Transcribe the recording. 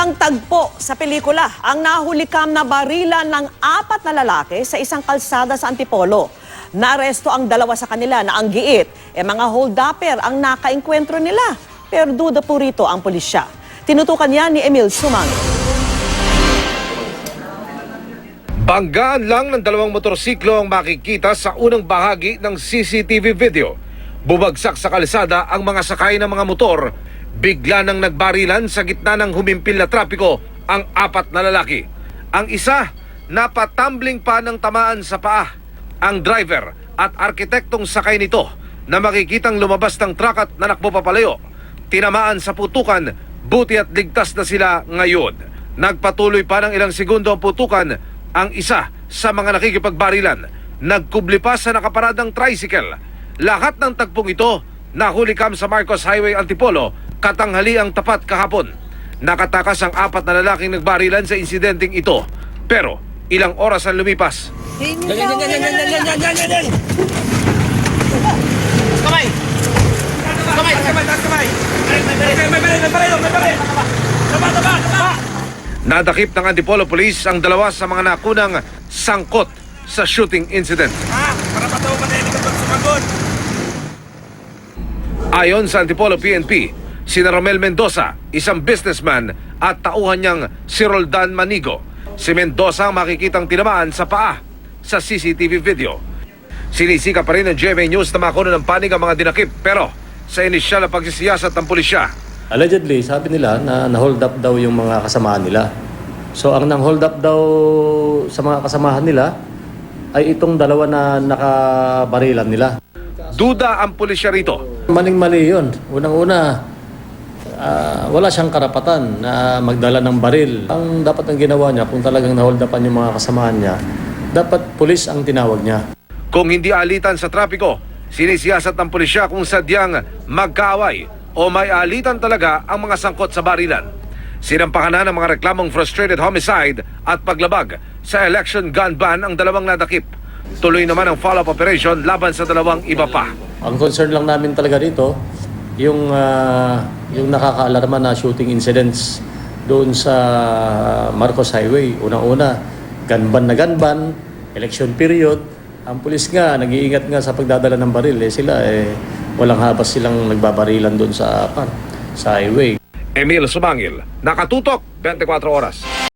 Biglang tagpo sa pelikula ang nahulikam na barilan ng 4 na lalaki sa isang kalsada sa Antipolo. Naaresto ang 2 sa kanila na ang giit, mga hold-upper ang nakaengkwentro nila. Pero duda po rito ang pulisya. Tinutukan niya ni Emil Sumang. Banggaan lang ng 2 motorsiklo ang makikita sa unang bahagi ng CCTV video. Bumagsak sa kalsada ang mga sakay ng mga motor. Bigla nang nagbarilan sa gitna ng humimpil na trapiko ang 4 na lalaki. Ang isa, napatumbling pa ng tamaan sa paa. Ang driver at arkitektong sakay nito na makikitang lumabas ng truck at nanakbo papalayo. Tinamaan sa putukan, buti at ligtas na sila ngayon. Nagpatuloy pa ng ilang segundo ang putukan. Ang isa sa mga nakikipagbarilan, nagkubli pa sa nakaparadang tricycle. Lahat ng tagpong ito nahulikam sa Marcos Highway, Antipolo, katanghali ang tapat kahapon. Nakatakas ang 4 na lalaking nagbarilan sa insidenteng ito. Pero ilang oras ang lumipas. Nadakip ng Antipolo Police ang 2 sa mga nakunang sangkot sa shooting incident. Ayon sa Antipolo PNP, sina Romel Mendoza, isang businessman, at tauhan niyang si Roldan Manigo. Si Mendoza ang makikitang tinamaan sa paa sa CCTV video. Sinisika pa rin ng GMA News na makuno ng panig ang mga dinakip, pero sa inisyal na pagsisiyasat ng pulisya, allegedly, sabi nila na na-hold up daw yung mga kasamahan nila. So ang nang-hold up daw sa mga kasamahan nila ay itong 2 na nakabarilan nila. duda ang pulisya rito. Maling-mali yun. Unang-una, wala siyang karapatan na magdala ng baril. Ang dapat ang ginawa niya, kung talagang na-hold upan yung mga kasamahan niya, dapat pulis ang tinawag niya. Kung hindi alitan sa trapiko, sinisiyasat ng pulisya kung sadyang magkaaway o may alitan talaga ang mga sangkot sa barilan. Sinampahan na ng mga reklamong frustrated homicide at paglabag sa election gun ban ang 2 nadakip. Tuloy naman ang follow-up operation laban sa 2 iba pa. Ang concern lang namin talaga dito, yung nakakaalarma na shooting incidents doon sa Marcos Highway. Unang-una, gunban, election period. Ang pulis nga, nag-iingat nga sa pagdadala ng baril. Sila, walang habas silang nagbabarilan doon sa highway. Emil Sumangil, nakatutok 24 oras.